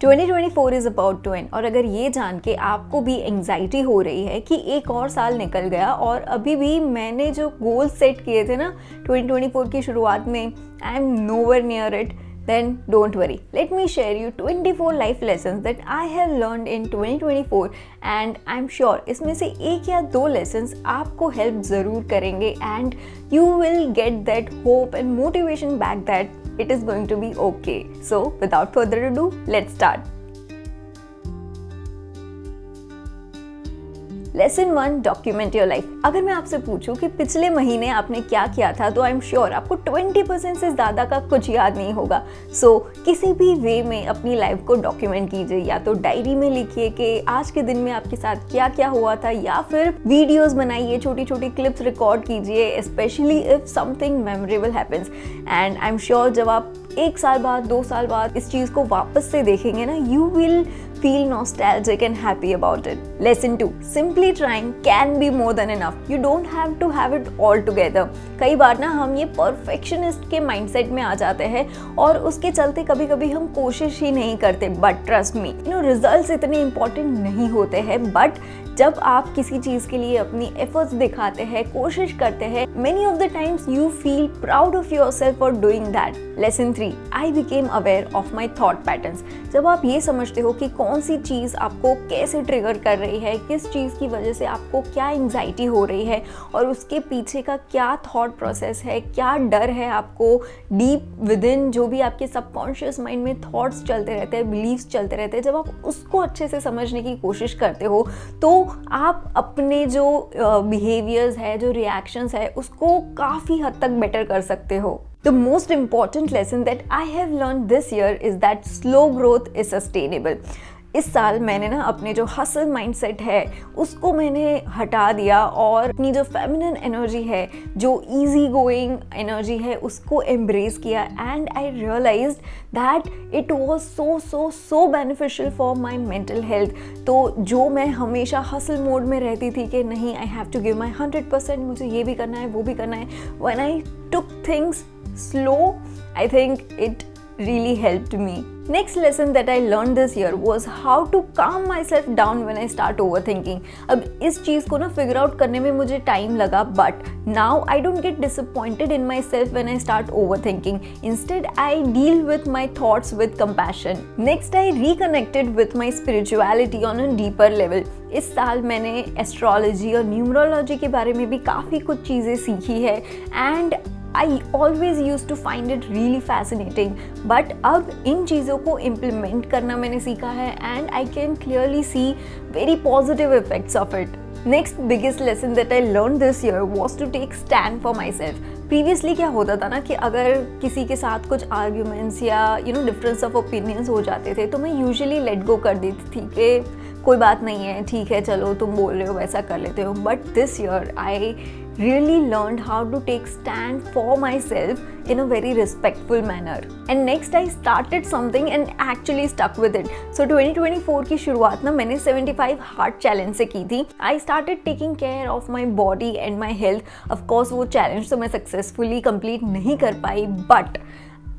2024 is about to and और अगर ये जान के आपको भी एंग्जाइटी हो रही है कि एक और साल निकल गया और अभी भी मैंने जो गोल सेट किए थे ना 2024 की शुरुआत में, I am nowhere near it, then don't worry. Let me share you 24 life lessons that I have learned in 2024 and I'm sure इसमें से एक या दो lessons आपको help ज़रूर करेंगे and you will get that hope and motivation back that it is going to be okay. So without further ado, let's start. Lesson 1, document your life. अगर मैं आपसे पूछूं कि पिछले महीने आपने क्या किया था तो आई एम श्योर आपको 20% से ज़्यादा का कुछ याद नहीं होगा। सो किसी भी वे में अपनी लाइफ को डॉक्यूमेंट कीजिए, या तो डायरी में लिखिए कि आज के दिन में आपके साथ क्या क्या हुआ था, या फिर वीडियोस बनाइए, छोटी छोटी क्लिप्स रिकॉर्ड कीजिए, specially if something memorable happens. And I am sure जब आप 1 साल बाद 2 साल बाद इस चीज़ को वापस से देखेंगे ना, you will feel nostalgic and happy about it. Lesson 2, simply trying can be more than enough. You don't have to have it all together. कई बार ना हम ये perfectionist के mindset में आ जाते हैं और उसके चलते कभी कभी हम कोशिश ही नहीं करते। But trust me, results इतने important नहीं होते हैं, but जब आप किसी चीज़ के लिए अपनी efforts दिखाते हैं, कोशिश करते हैं, many of the times you feel proud of yourself for doing that. Lesson 3, I became aware of my thought patterns. जब आप ये समझते हो कि कौन सी चीज़ आपको कैसे ट्रिगर कर रही है, किस चीज़ की वजह से आपको क्या एंग्जाइटी हो रही है और उसके पीछे का क्या थॉट प्रोसेस है, क्या डर है आपको डीप विदिन, जो भी आपके सबकॉन्शियस माइंड में थॉट्स चलते रहते हैं, बिलीव्स चलते रहते हैं, जब आप उसको अच्छे से समझने की कोशिश करते हो तो आप अपने जो बिहेवियर्स है, जो रिएक्शंस है, उसको काफ़ी हद तक बेटर कर सकते हो। The most important lesson that I have learned this year is that slow growth is sustainable. इस साल मैंने ना अपने जो हसल माइंडसेट है उसको मैंने हटा दिया और अपनी जो फेमिनिन एनर्जी है, जो इजी गोइंग एनर्जी है, उसको एम्ब्रेस किया। And I realised that it was so beneficial for my mental health. तो जो मैं हमेशा हसल मोड में रहती थी कि नहीं, I have to give my 100%, मुझे ये भी करना है, वो भी करना है, when I took things slow, I think it really helped me. Next lesson that I learned this year was how to calm myself down when I start overthinking. अब इस चीज़ को ना फिगर आउट करने में मुझे टाइम लगा, but now I don't get disappointed in myself when I start overthinking. Instead, I deal with my thoughts with compassion. Next, I reconnected with my spirituality on a deeper level. इस साल मैंने astrology और numerology के बारे में भी काफ़ी कुछ चीज़ें सीखी है and I always used to find it really fascinating, but अब इन चीज़ों को implement करना मैंने सीखा है and I can clearly see very positive effects of it. Next biggest lesson that I learned this year was to take stand for myself. Previously क्या होता था ना कि अगर किसी के साथ कुछ arguments या difference of opinions हो जाते थे तो मैं usually let go कर देती थी कि कोई बात नहीं है, ठीक है, चलो तुम बोल रहे हो वैसा कर लेते हो। But this year I really learned how to take stand for myself in a very respectful manner. And next I started something and actually stuck with it. So 2024 की शुरुआत ना मैंने 75 हार्ट चैलेंज से की थी। I started taking care of my body and my health. Of course वो challenge तो मैं सक्सेसफुली कंप्लीट नहीं कर पाई, but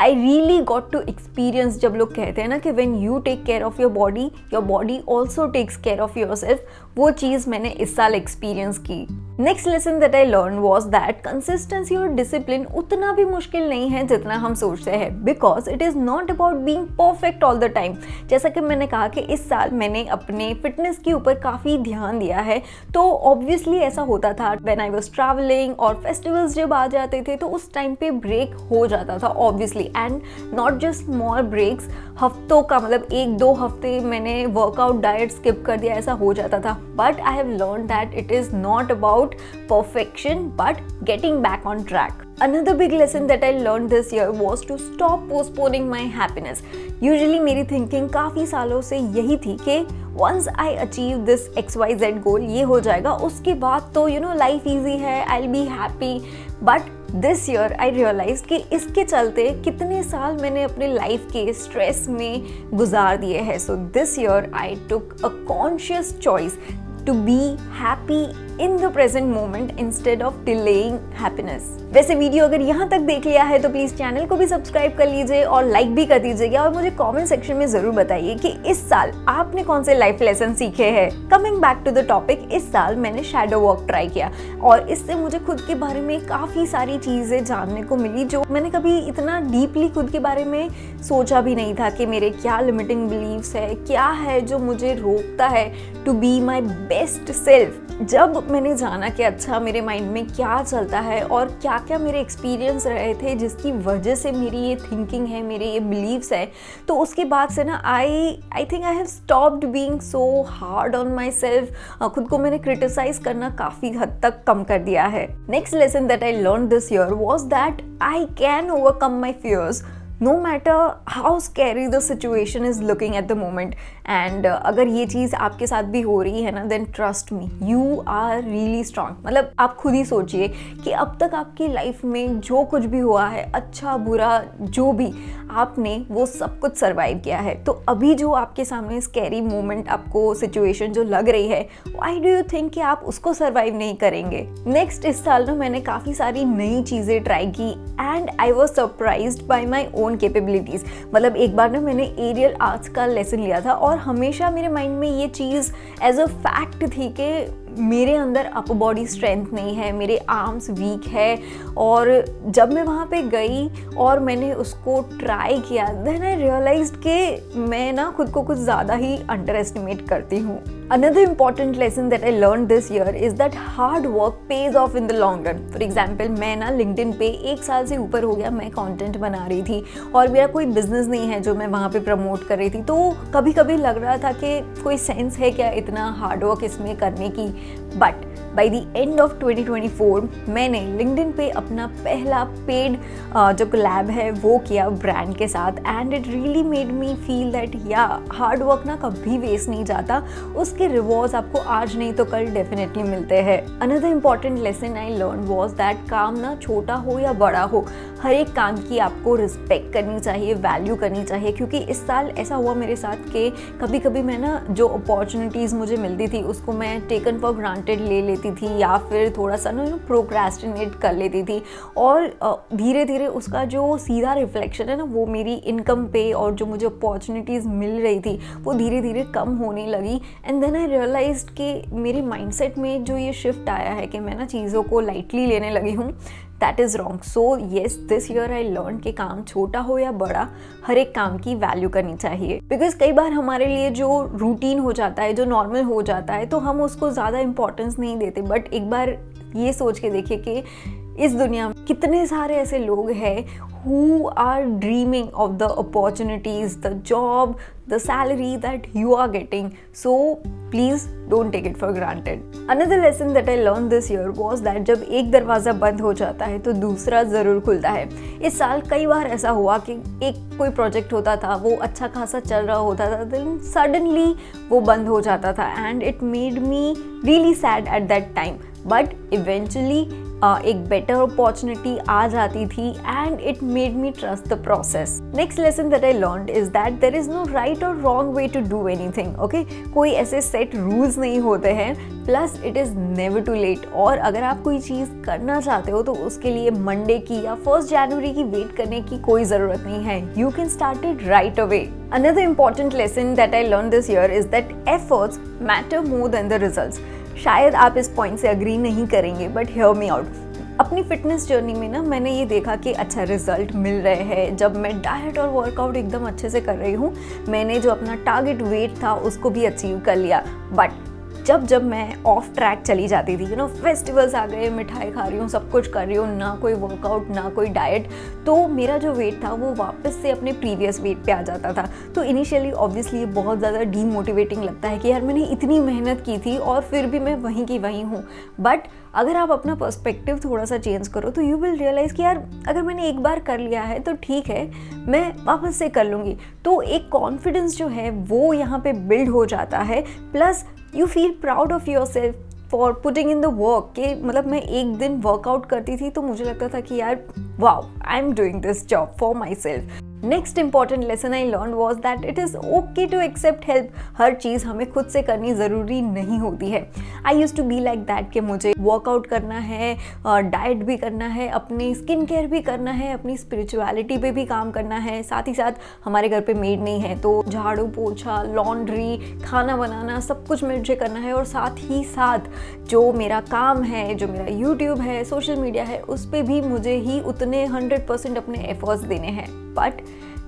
I really got to experience, जब लोग कहते हैं ना कि when you take care of your body also takes care of yourself, वो चीज़ मैंने इस साल एक्सपीरियंस की। Next lesson that I learn was that consistency और डिसिप्लिन उतना भी मुश्किल नहीं है जितना हम सोचते हैं, because it is not about being perfect all the time. जैसा कि मैंने कहा कि इस साल मैंने अपने फिटनेस के ऊपर काफ़ी ध्यान दिया है, तो ऑब्वियसली ऐसा होता था व्हेन आई वाज ट्रैवलिंग और फेस्टिवल्स जब आ जाते थे तो उस टाइम पे ब्रेक हो जाता था obviously, and not just small breaks, हफ्तों का मतलब 1-2 हफ्ते मैंने वर्कआउट डाइट स्किप कर दिया, ऐसा हो जाता था। But I have learn that it is not about perfection but getting back on track. Another big lesson that I learned this year was to stop postponing my happiness. Usually मेरी thinking काफ़ी सालों से यही थी कि once I achieve this XYZ goal, ये हो जाएगा, उसके बाद तो life easy है, I'll be happy. But this year I realized कि इसके चलते कितने साल मैंने अपने लाइफ के स्ट्रेस में गुजार दिए हैं. So this year I took a conscious choice to be happy in the present moment instead of delaying happiness. वैसे वीडियो अगर यहाँ तक देख लिया है तो प्लीज चैनल को भी सब्सक्राइब कर लीजिए और लाइक भी कर दीजिएगा और मुझे कमेंट सेक्शन में जरूर बताइए कि इस साल आपने कौन से लाइफ लेसन सीखे हैं। Coming back to the topic, इस साल मैंने शैडो वर्क ट्राई किया और इससे मुझे खुद के बारे में काफी सारी चीजें जानने को मिली जो मैंने कभी इतना डीपली खुद के बारे में सोचा भी नहीं था कि मेरे क्या लिमिटिंग बिलीव्स है, क्या है जो मुझे रोकता है to be my best self. जब मैंने जाना कि अच्छा मेरे माइंड में क्या चलता है और क्या क्या मेरे एक्सपीरियंस रहे थे जिसकी वजह से मेरी ये थिंकिंग है, मेरे ये बिलीव्स है, तो उसके बाद से ना I think I have stopped being so hard on my self. खुद को मैंने क्रिटिसाइज करना काफ़ी हद तक कम कर दिया है। Next lesson that I learn this year was that I can overcome my fears no matter how scary the situation is looking at the moment। and अगर ये चीज़ आपके साथ भी हो रही है ना, then trust me you are really strong। मतलब आप खुद ही सोचिए कि अब तक आपकी लाइफ में जो कुछ भी हुआ है, अच्छा बुरा जो भी, आपने वो सब कुछ सर्वाइव किया है। तो अभी जो आपके सामने स्कैरी मोमेंट, आपको सिचुएशन जो लग रही है, व्हाई डू यू थिंक कि आप उसको सर्वाइव नहीं करेंगे। नेक्स्ट, इस साल ना मैंने काफ़ी सारी नई चीज़ें ट्राई की and I was surprised bye my own capabilities. मतलब एक बार ना मैंने एरियल आर्ट्स का लेसन लिया था और हमेशा मेरे माइंड में ये चीज़ एज अ फैक्ट थी कि मेरे अंदर अपर बॉडी स्ट्रेंथ नहीं है, मेरे आर्म्स वीक है। और जब मैं वहाँ पे गई और मैंने उसको ट्राई किया, देन आई रियलाइज्ड कि मैं ना खुद को कुछ ज़्यादा ही अंडर एस्टिमेट करती हूँ। Another important lesson that I learned this year is that hard work pays off in the long run। For example, मैं ना LinkedIn पे 1 साल से ऊपर हो गया मैं कंटेंट बना रही थी और मेरा कोई बिजनेस नहीं है जो मैं वहाँ पे प्रमोट कर रही थी। तो कभी कभी लग रहा था कि कोई सेंस है क्या इतना हार्ड वर्क इसमें करने की। But by the end of 2024 मैंने LinkedIn पे अपना पहला पेड जो कोलैब है वो किया ब्रांड के साथ and it really made me feel that या हार्ड वर्क ना कभी वेस्ट नहीं जाता, उसके रिवॉर्ड्स आपको आज नहीं तो कल डेफिनेटली मिलते हैं। Another important lesson I learn was that काम ना छोटा हो या बड़ा हो, हर एक काम की आपको रिस्पेक्ट करनी चाहिए, वैल्यू करनी चाहिए। क्योंकि इस साल ऐसा हुआ मेरे साथ कि कभी कभी मैं ना जो अपॉर्चुनिटीज़ मुझे मिलती थी उसको मैं टेकन फॉर ग्रांटेड ले लेती थी या फिर थोड़ा सा ना प्रोक्रेस्टिनेट कर लेती थी और धीरे धीरे उसका जो सीधा रिफ्लेक्शन है ना वो मेरी इनकम पे और जो मुझे अपॉर्चुनिटीज़ मिल रही थी वो धीरे धीरे कम होने लगी। एंड देन आई रियलाइज्ड कि मेरे माइंडसेट में जो ये शिफ्ट आया है कि मैं ना चीज़ों को लाइटली लेने लगी हूँ, that is wrong. So yes, this year I learn कि काम छोटा हो या बड़ा, हर एक काम की वैल्यू करनी चाहिए। बिकॉज कई बार हमारे लिए जो रूटीन हो जाता है, जो नॉर्मल हो जाता है, तो हम उसको ज़्यादा इंपॉर्टेंस नहीं देते। बट एक बार ये सोच के देखिए कि इस दुनिया में कितने सारे ऐसे लोग हैं who are dreaming of the opportunities, the job, the salary that you are getting. So please don't take it for granted. Another lesson that I learned this year was that जब एक दरवाज़ा बंद हो जाता है तो दूसरा ज़रूर खुलता है। इस साल कई बार ऐसा हुआ कि एक कोई प्रोजेक्ट होता था, वो अच्छा खासा चल रहा होता था, then suddenly वो बंद हो जाता था and it made me really sad at that time. But eventually एक बेटर अपॉर्चुनिटी आ जाती थी and it made me trust the process. Next lesson that I learned is that there is no right or wrong way to do anything. Okay, कोई ऐसे set rules नहीं होते हैं, plus it is never too late. और अगर आप कोई चीज़ करना चाहते हो तो उसके लिए मंडे की या 1 जनवरी की वेट करने की कोई ज़रूरत नहीं है। You can start it right away. Another important lesson that I learned this year is that efforts matter more than the results। शायद आप इस पॉइंट से अग्री नहीं करेंगे, बट हियर मी आउट। अपनी फिटनेस जर्नी में ना मैंने ये देखा कि अच्छा रिजल्ट मिल रहे हैं जब मैं डाइट और वर्कआउट एकदम अच्छे से कर रही हूँ। मैंने जो अपना टारगेट वेट था उसको भी अचीव कर लिया। बट जब मैं ऑफ ट्रैक चली जाती थी, फेस्टिवल्स आ गए, मिठाई खा रही हूँ, सब कुछ कर रही हूँ, ना कोई वर्कआउट ना कोई डाइट, तो मेरा जो वेट था वो वापस से अपने प्रीवियस वेट पे आ जाता था। तो इनिशियली ऑब्वियसली ये बहुत ज़्यादा डीमोटिवेटिंग लगता है कि यार मैंने इतनी मेहनत की थी और फिर भी मैं वहीं की वहीं हूँ। बट अगर आप अपना पर्सपेक्टिव थोड़ा सा चेंज करो तो यू विल रियलाइज़ कि यार अगर मैंने एक बार कर लिया है तो ठीक है, मैं वापस से कर लूँगी। तो एक कॉन्फिडेंस जो है वो यहाँ पे बिल्ड हो जाता है, plus you feel proud of your self for putting in the work. कि मतलब मैं एक दिन वर्कआउट करती थी तो मुझे लगता था कि यार wow, I am doing this job for myself. Next important lesson I learn was that it is okay to accept help. हर चीज़ हमें खुद से करनी ज़रूरी नहीं होती है। I use to be like that कि मुझे वर्कआउट करना है, डाइट भी करना है, अपनी स्किन केयर भी करना है, अपनी स्पिरिचुअलिटी पे भी काम करना है, साथ ही साथ हमारे घर पे मेड नहीं है तो झाड़ू पोछा, लॉन्ड्री, खाना बनाना सब कुछ मुझे करना है, और साथ ही साथ जो मेरा काम है, जो मेरा यूट्यूब है, सोशल मीडिया है, उस पर भी मुझे ही उतने 100% अपने एफर्ट्स देने हैं। But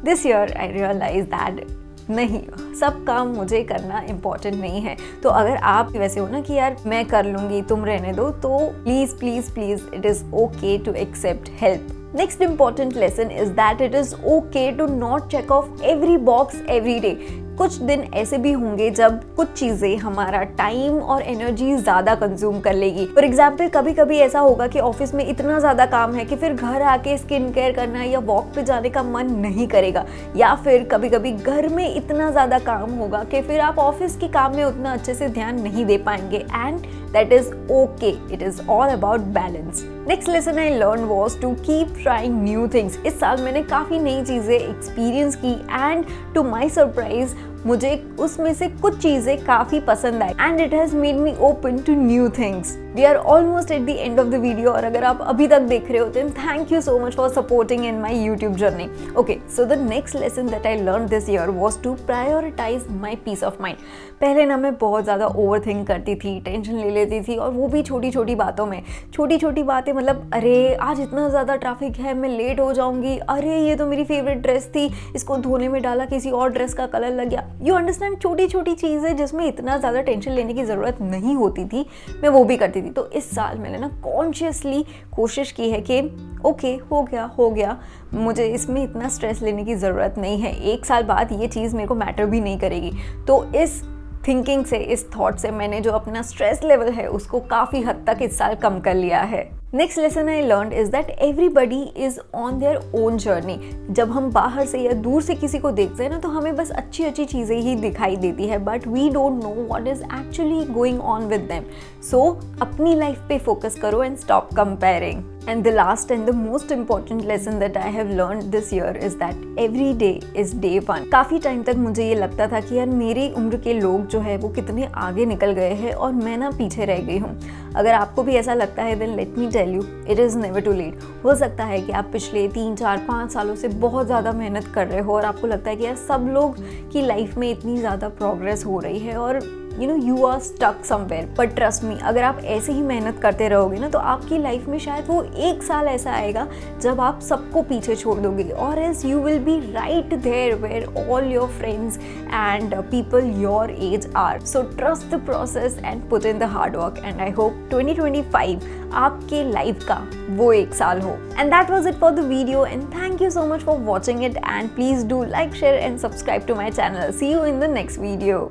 this year I realise that नहीं, सब काम मुझे करना इम्पॉर्टेंट नहीं है। तो अगर आप वैसे हो ना कि यार मैं कर लूँगी, तुम रहने दो, तो please please please it is okay to accept help. Next important lesson is that it is okay to not check off every box every day. कुछ दिन ऐसे भी होंगे जब कुछ चीज़ें हमारा टाइम और एनर्जी ज़्यादा कंज्यूम कर लेगी। फॉर एग्जाम्पल कभी कभी ऐसा होगा कि ऑफिस में इतना ज़्यादा काम है कि फिर घर आके स्किन केयर करना या वॉक पे जाने का मन नहीं करेगा, या फिर कभी कभी घर में इतना ज़्यादा काम होगा कि फिर आप ऑफिस के काम में उतना अच्छे से ध्यान नहीं दे पाएंगे, and that is okay. It is all about balance. Next lesson I learn was to keep trying new things. इस साल मैंने काफ़ी नई चीज़ें एक्सपीरियंस की, एंड टू माई सरप्राइज मुझे उसमें से कुछ चीज़ें काफ़ी पसंद आई, and it has made me open to new things. We are almost at the end of the video, और अगर आप अभी तक देख रहे हो then thank you so much for supporting in my YouTube journey. Okay, so the next lesson that I learn this year was to prioritise my peace of mind. पहले ना मैं बहुत ज़्यादा ओवर थिंक करती थी, टेंशन ले लेती थी, और वो भी छोटी छोटी बातों में। छोटी छोटी बातें मतलब अरे आज इतना ज़्यादा ट्रैफिक है, मैं लेट हो जाऊँगी, अरे ये तो मेरी फेवरेट ड्रेस थी, इसको धोने में डाला किसी और ड्रेस का कलर लग गया। यू अंडरस्टैंड, छोटी छोटी चीज़ें जिसमें इतना ज़्यादा टेंशन लेने की ज़रूरत नहीं होती थी, मैं वो भी करती थी। तो इस साल मैंने ना कॉन्शियसली कोशिश की है कि ओके हो गया, मुझे इसमें इतना स्ट्रेस लेने की ज़रूरत नहीं है, एक साल बाद ये चीज़ मेरे को मैटर भी नहीं करेगी। तो इस थिंकिंग से, इस थॉट से मैंने जो अपना स्ट्रेस लेवल है उसको काफ़ी हद तक इस साल कम कर लिया है। Next lesson I learn is that everybody is on their own journey. जब हम बाहर से या दूर से किसी को देखते हैं ना, तो हमें बस अच्छी अच्छी चीज़ें ही दिखाई देती है, but we don't know what is actually going on with them. So अपनी लाइफ पे फोकस करो and stop comparing. And the last and the most important lesson that I have learned this year is that every day is day one. काफ़ी time तक मुझे ये लगता था कि यार मेरी उम्र के लोग जो है वो कितने आगे निकल गए हैं और मैं ना पीछे रह गई हूँ। अगर आपको भी ऐसा लगता है then let me tell you it is never too late. हो सकता है कि आप पिछले 3, 4, 5 सालों से बहुत ज़्यादा मेहनत कर रहे हो और आपको लगता है कि यार सब लोग की लाइफ में इतनी ज़्यादा प्रोग्रेस हो रही है और you are stuck somewhere. But trust me, अगर आप ऐसे ही मेहनत करते रहोगे ना, तो आपकी लाइफ में शायद वो एक साल ऐसा आएगा जब आप सबको पीछे छोड़ दोगे, और else you will be right there where all your friends and people your age are. So trust the process and put in the hard work, and I hope 2025 आपके लाइफ का वो एक साल हो। And that was it for the video, and thank you so much for watching it, and please do like, share and subscribe to my channel. See you in the next video.